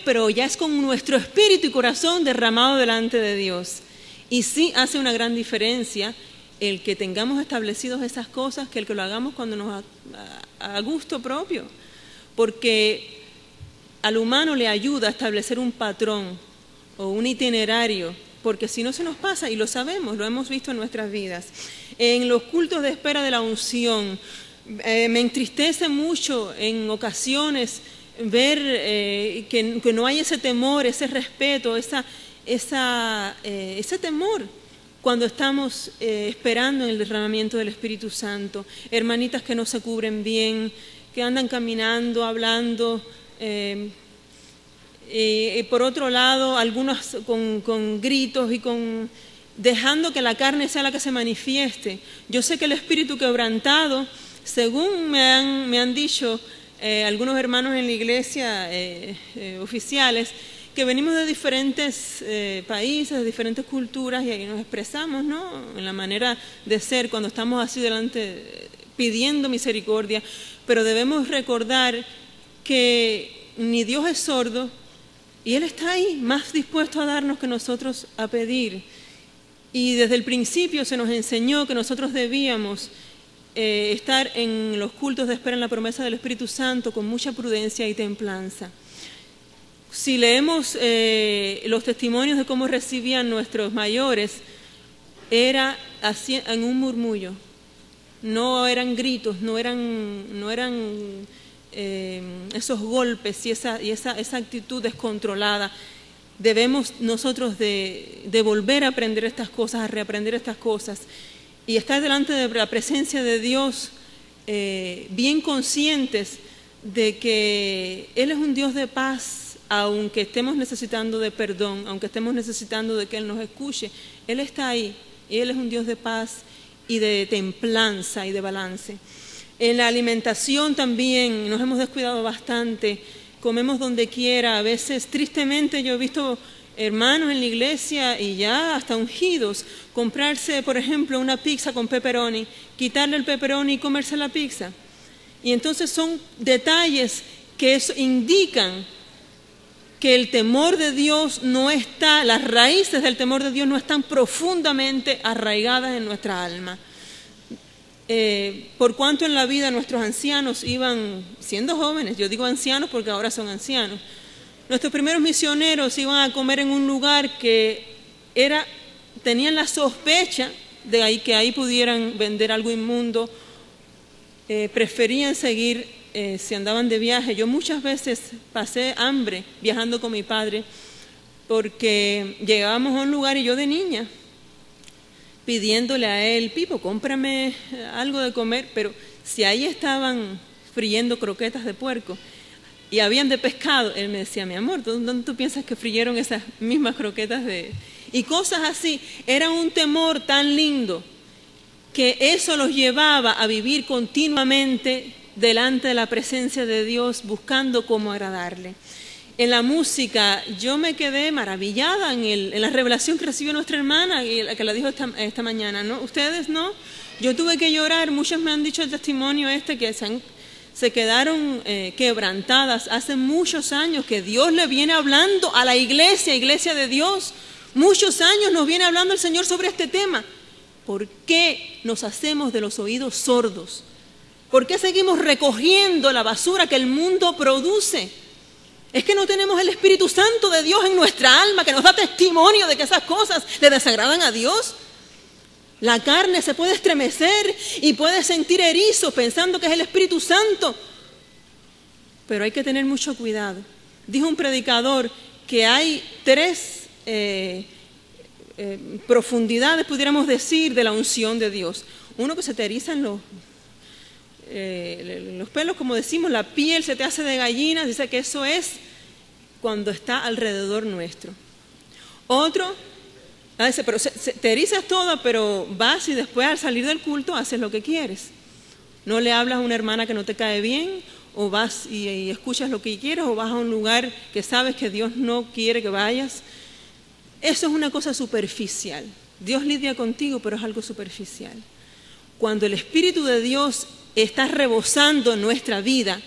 pero ya es con nuestro espíritu y corazón derramado delante de Dios. Y sí hace una gran diferencia el que tengamos establecidos esas cosas que el que lo hagamos cuando nos a gusto propio, porque al humano le ayuda a establecer un patrón o un itinerario, porque si no se nos pasa, y lo sabemos, lo hemos visto en nuestras vidas. En los cultos de espera de la unción, me entristece mucho en ocasiones ver que no hay ese temor, ese respeto, ese temor cuando estamos esperando en el derramamiento del Espíritu Santo. Hermanitas que no se cubren bien, que andan caminando, hablando, por otro lado, algunos con gritos y dejando que la carne sea la que se manifieste. Yo sé que el espíritu quebrantado, según me han dicho algunos hermanos en la iglesia oficiales, que venimos de diferentes países, de diferentes culturas, y ahí nos expresamos, ¿no?, en la manera de ser cuando estamos así delante pidiendo misericordia, pero debemos recordar que ni Dios es sordo y Él está ahí más dispuesto a darnos que nosotros a pedir. Y desde el principio se nos enseñó que nosotros debíamos estar en los cultos de espera en la promesa del Espíritu Santo con mucha prudencia y templanza. Si leemos los testimonios de cómo recibían nuestros mayores, era así, en un murmullo, no eran gritos, no eran esos golpes y esa actitud descontrolada. Debemos nosotros de volver a aprender estas cosas, a reaprender estas cosas y estar delante de la presencia de Dios bien conscientes de que Él es un Dios de paz. Aunque estemos necesitando de perdón, aunque estemos necesitando de que Él nos escuche, Él está ahí y Él es un Dios de paz y de templanza y de balance. En la alimentación también nos hemos descuidado bastante, comemos donde quiera. A veces, tristemente, yo he visto hermanos en la iglesia y ya hasta ungidos comprarse, por ejemplo, una pizza con pepperoni, quitarle el pepperoni y comerse la pizza. Y entonces son detalles que eso indican que el temor de Dios no está, las raíces del temor de Dios no están profundamente arraigadas en nuestra alma. Por cuanto en la vida nuestros ancianos iban siendo jóvenes, yo digo ancianos porque ahora son ancianos, nuestros primeros misioneros iban a comer en un lugar que tenían la sospecha de que ahí pudieran vender algo inmundo, preferían seguir. Si andaban de viaje, yo muchas veces pasé hambre viajando con mi padre porque llegábamos a un lugar y yo de niña pidiéndole a él, Pipo, cómprame algo de comer, pero si ahí estaban friendo croquetas de puerco y habían de pescado, él me decía, mi amor, ¿dónde tú piensas que frieron esas mismas croquetas y cosas así? Era un temor tan lindo que eso los llevaba a vivir continuamente delante de la presencia de Dios, buscando cómo agradarle. En la música, yo me quedé maravillada en la revelación que recibió nuestra hermana, que la dijo esta mañana, ¿no? ¿Ustedes no? Yo tuve que llorar, muchas me han dicho el testimonio que se quedaron quebrantadas hace muchos años, que Dios le viene hablando a la iglesia de Dios. Muchos años nos viene hablando el Señor sobre este tema. ¿Por qué nos hacemos de los oídos sordos? ¿Por qué seguimos recogiendo la basura que el mundo produce? Es que no tenemos el Espíritu Santo de Dios en nuestra alma que nos da testimonio de que esas cosas le desagradan a Dios. La carne se puede estremecer y puede sentir erizo pensando que es el Espíritu Santo. Pero hay que tener mucho cuidado. Dijo un predicador que hay 3 profundidades, pudiéramos decir, de la unción de Dios. Uno, que se te erizan los pelos, como decimos, la piel se te hace de gallina, dice que eso es cuando está alrededor nuestro. Otro, dice, pero te erizas todo, pero vas y después al salir del culto haces lo que quieres. No le hablas a una hermana que no te cae bien, o vas y escuchas lo que quieres, o vas a un lugar que sabes que Dios no quiere que vayas. Eso es una cosa superficial. Dios lidia contigo, pero es algo superficial. Cuando el Espíritu de Dios está rebosando nuestra vida,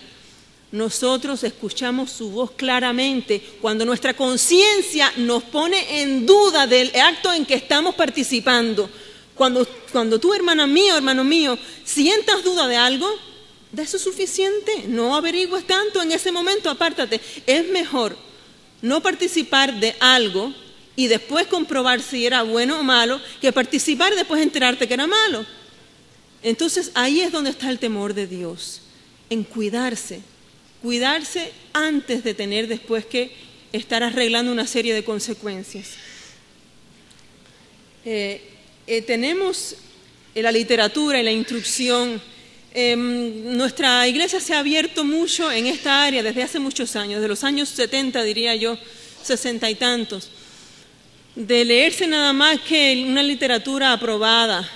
nosotros escuchamos su voz claramente cuando nuestra conciencia nos pone en duda del acto en que estamos participando. Cuando tú, hermana mía, hermano mío, sientas duda de algo, de eso es suficiente. No averigües tanto en ese momento, apártate. Es mejor no participar de algo y después comprobar si era bueno o malo, que participar y después enterarte que era malo. Entonces ahí es donde está el temor de Dios, en cuidarse antes de tener después que estar arreglando una serie de consecuencias. Tenemos la literatura y la instrucción. Nuestra iglesia se ha abierto mucho en esta área desde hace muchos años, desde los años 70, diría yo, 60 y tantos, de leerse nada más que una literatura aprobada,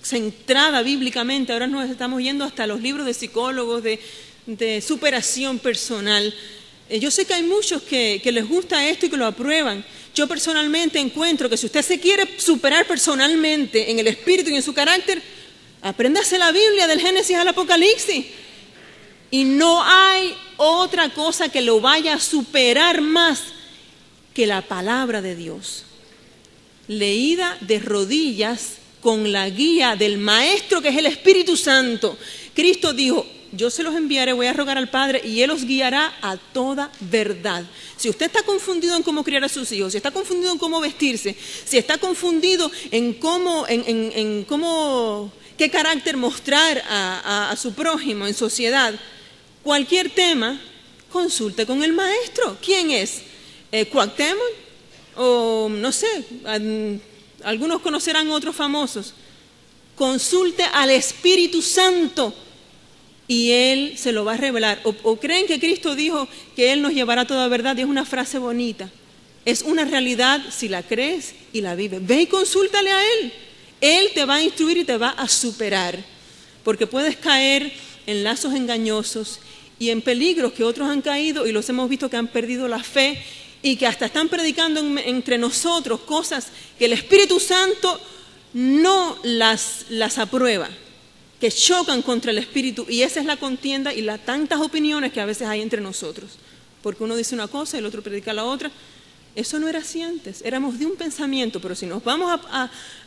centrada bíblicamente. Ahora nos estamos yendo hasta los libros de psicólogos, de superación personal. Yo sé que hay muchos que les gusta esto y que lo aprueban. Yo personalmente encuentro que si usted se quiere superar personalmente en el espíritu y en su carácter, apréndase la Biblia del Génesis al Apocalipsis. Y no hay otra cosa que lo vaya a superar más que la palabra de Dios, leída de rodillas con la guía del Maestro, que es el Espíritu Santo. Cristo dijo: yo se los enviaré, voy a rogar al Padre y Él los guiará a toda verdad. Si usted está confundido en cómo criar a sus hijos, si está confundido en cómo vestirse, si está confundido en qué carácter mostrar a su prójimo en sociedad, cualquier tema, consulte con el Maestro. ¿Quién es? ¿Cuauhtémoc? O no sé, algunos conocerán otros famosos. Consulte al Espíritu Santo y Él se lo va a revelar. ¿O creen que Cristo dijo que Él nos llevará a toda verdad? Y es una frase bonita. Es una realidad si la crees y la vives. Ve y consúltale a Él. Él te va a instruir y te va a superar. Porque puedes caer en lazos engañosos y en peligros que otros han caído y los hemos visto que han perdido la fe y que hasta están predicando entre nosotros cosas que el Espíritu Santo no las aprueba, que chocan contra el Espíritu, y esa es la contienda y las tantas opiniones que a veces hay entre nosotros, porque uno dice una cosa y el otro predica la otra. Eso no era así antes, éramos de un pensamiento, pero si nos vamos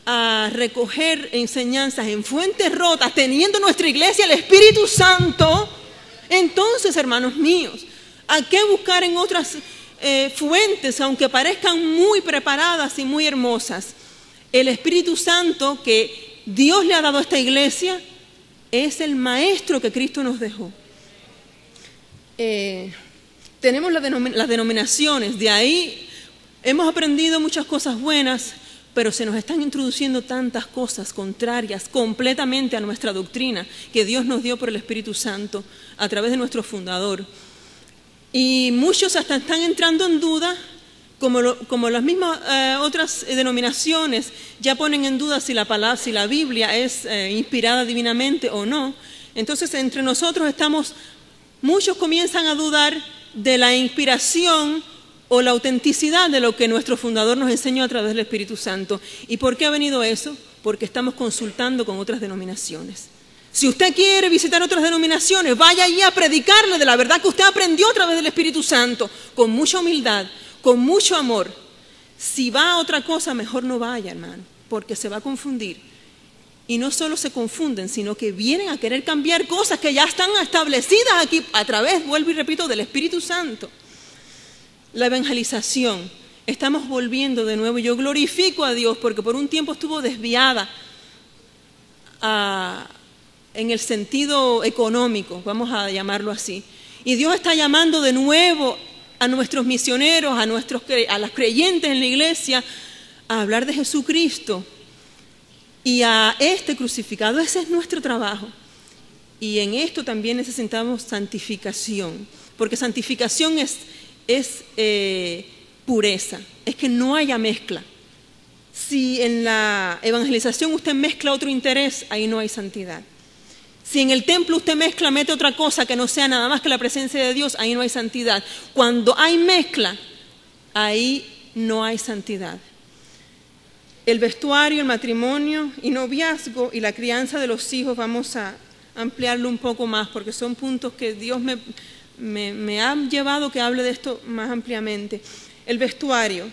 a recoger enseñanzas en fuentes rotas, teniendo nuestra iglesia el Espíritu Santo, entonces, hermanos míos, ¿a qué buscar en otras fuentes, aunque parezcan muy preparadas y muy hermosas? El Espíritu Santo que Dios le ha dado a esta iglesia es el Maestro que Cristo nos dejó. Tenemos las denominaciones, de ahí hemos aprendido muchas cosas buenas, pero se nos están introduciendo tantas cosas contrarias completamente a nuestra doctrina que Dios nos dio por el Espíritu Santo a través de nuestro fundador. Y muchos hasta están entrando en duda, como las mismas otras denominaciones ya ponen en duda si la Biblia es inspirada divinamente o no. Entonces entre nosotros muchos comienzan a dudar de la inspiración o la autenticidad de lo que nuestro fundador nos enseñó a través del Espíritu Santo. ¿Y por qué ha venido eso? Porque estamos consultando con otras denominaciones. Si usted quiere visitar otras denominaciones, vaya allí a predicarle de la verdad que usted aprendió a través del Espíritu Santo, con mucha humildad, con mucho amor. Si va a otra cosa, mejor no vaya, hermano, porque se va a confundir. Y no solo se confunden, sino que vienen a querer cambiar cosas que ya están establecidas aquí a través, vuelvo y repito, del Espíritu Santo. La evangelización, estamos volviendo de nuevo. Yo glorifico a Dios porque por un tiempo estuvo desviada en el sentido económico, vamos a llamarlo así. Y Dios está llamando de nuevo a nuestros misioneros, a las creyentes en la iglesia, a hablar de Jesucristo y a este crucificado. Ese es nuestro trabajo. Y en esto también necesitamos santificación, porque santificación es pureza, es que no haya mezcla. Si en la evangelización usted mezcla otro interés, ahí no hay santidad. Si en el templo usted mete otra cosa que no sea nada más que la presencia de Dios, ahí no hay santidad. Cuando hay mezcla, ahí no hay santidad. El vestuario, el matrimonio y noviazgo y la crianza de los hijos, vamos a ampliarlo un poco más, porque son puntos que Dios me ha llevado que hable de esto más ampliamente. El vestuario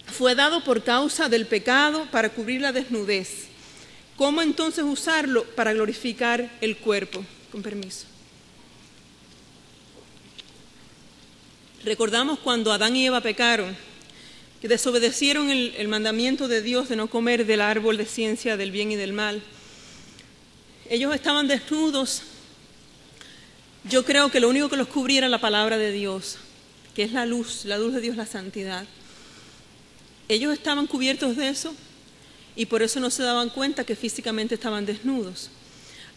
fue dado por causa del pecado para cubrir la desnudez. ¿Cómo entonces usarlo para glorificar el cuerpo? Con permiso. Recordamos cuando Adán y Eva pecaron, que desobedecieron el mandamiento de Dios de no comer del árbol de ciencia del bien y del mal. Ellos estaban desnudos. Yo creo que lo único que los cubría era la palabra de Dios, que es la luz de Dios, la santidad. Ellos estaban cubiertos de eso y por eso no se daban cuenta que físicamente estaban desnudos.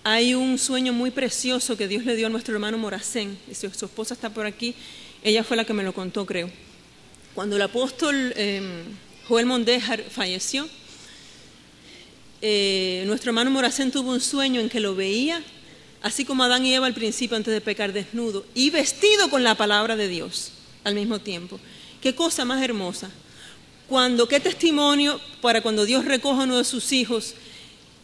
Hay un sueño muy precioso que Dios le dio a nuestro hermano Moracén, y su esposa está por aquí, ella fue la que me lo contó, creo. Cuando el apóstol Joel Mondéjar falleció, nuestro hermano Moracén tuvo un sueño en que lo veía, así como Adán y Eva al principio antes de pecar, desnudo y vestido con la palabra de Dios al mismo tiempo. Qué cosa más hermosa. Qué testimonio para cuando Dios recoja a uno de sus hijos.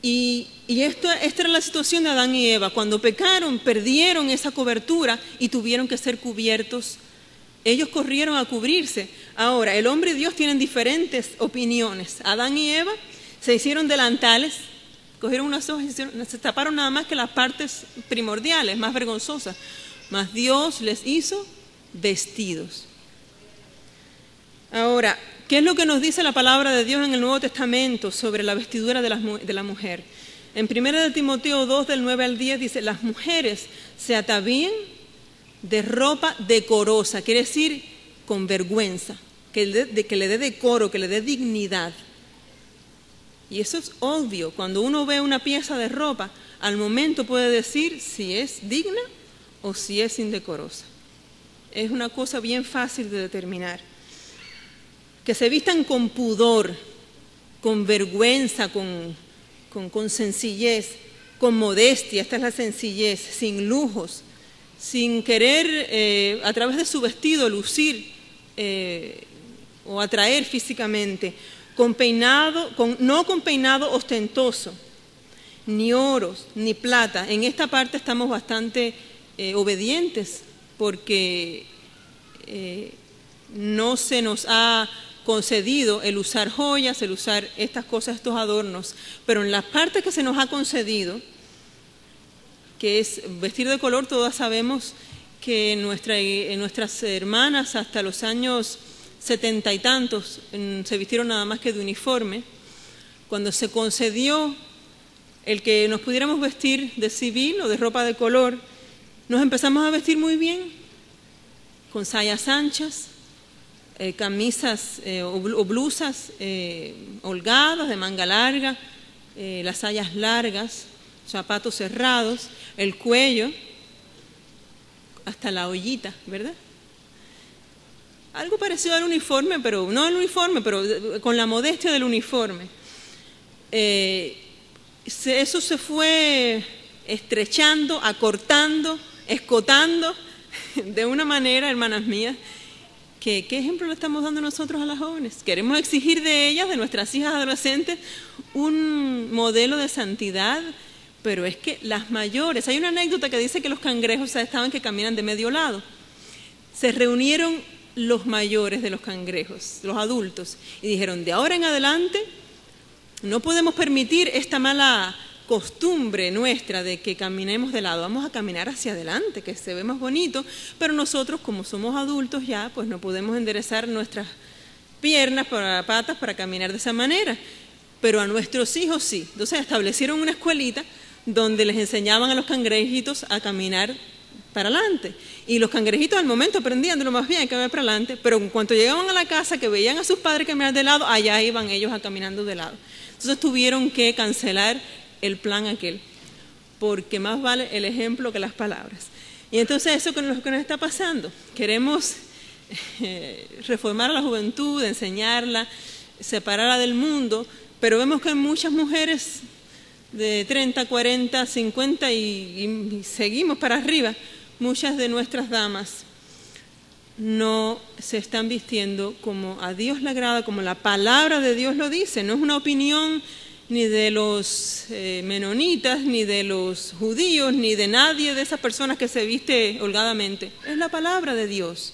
Y esta era la situación de Adán y Eva. Cuando pecaron, perdieron esa cobertura y tuvieron que ser cubiertos. Ellos corrieron a cubrirse. Ahora, el hombre y Dios tienen diferentes opiniones. Adán y Eva se hicieron delantales, cogieron unas hojas y se taparon nada más que las partes primordiales, más vergonzosas. Mas Dios les hizo vestidos. Ahora, ¿qué es lo que nos dice la palabra de Dios en el Nuevo Testamento sobre la vestidura de la mujer? En 1 Timoteo 2, del 9 al 10, dice, las mujeres se atavíen de ropa decorosa, quiere decir con vergüenza, que le dé decoro, que le dé dignidad. Y eso es obvio, cuando uno ve una pieza de ropa, al momento puede decir si es digna o si es indecorosa. Es una cosa bien fácil de determinar. Que se vistan con pudor, con vergüenza, con sencillez, con modestia, esta es la sencillez, sin lujos, sin querer a través de su vestido lucir o atraer físicamente, no con peinado ostentoso, ni oros, ni plata. En esta parte estamos bastante obedientes porque no se nos ha concedido el usar joyas, el usar estas cosas, estos adornos, pero en las partes que se nos ha concedido, que es vestir de color, todas sabemos que nuestras hermanas hasta los años 70 y tantos se vistieron nada más que de uniforme. Cuando se concedió el que nos pudiéramos vestir de civil o de ropa de color, nos empezamos a vestir muy bien, con sayas anchas, camisas o blusas holgadas, de manga larga, las sayas largas, zapatos cerrados, el cuello, hasta la ollita, ¿verdad? Algo parecido al uniforme, pero no al uniforme, pero con la modestia del uniforme. Eso se fue estrechando, acortando, escotando de una manera, hermanas mías, ¿qué ejemplo le estamos dando nosotros a las jóvenes? Queremos exigir de ellas, de nuestras hijas adolescentes, un modelo de santidad, pero es que las mayores, hay una anécdota que dice que los cangrejos estaban que caminan de medio lado. Se reunieron los mayores de los cangrejos, los adultos, y dijeron, de ahora en adelante no podemos permitir esta mala costumbre nuestra de que caminemos de lado, vamos a caminar hacia adelante, que se ve más bonito, pero nosotros como somos adultos ya, pues no podemos enderezar nuestras piernas, patas para caminar de esa manera, pero a nuestros hijos sí. Entonces establecieron una escuelita donde les enseñaban a los cangrejitos a caminar para adelante, y los cangrejitos al momento aprendían de lo más bien que ver para adelante, pero en cuanto llegaban a la casa que veían a sus padres caminar de lado, allá iban ellos a caminando de lado. Entonces tuvieron que cancelar el plan aquel, porque más vale el ejemplo que las palabras. Y entonces eso es lo que nos está pasando. Queremos reformar a la juventud, enseñarla, separarla del mundo, pero vemos que hay muchas mujeres de 30, 40, 50 y seguimos para arriba, muchas de nuestras damas no se están vistiendo como a Dios le agrada, como la palabra de Dios lo dice. No es una opinión ni de los menonitas, ni de los judíos, ni de nadie de esas personas que se viste holgadamente. Es la palabra de Dios.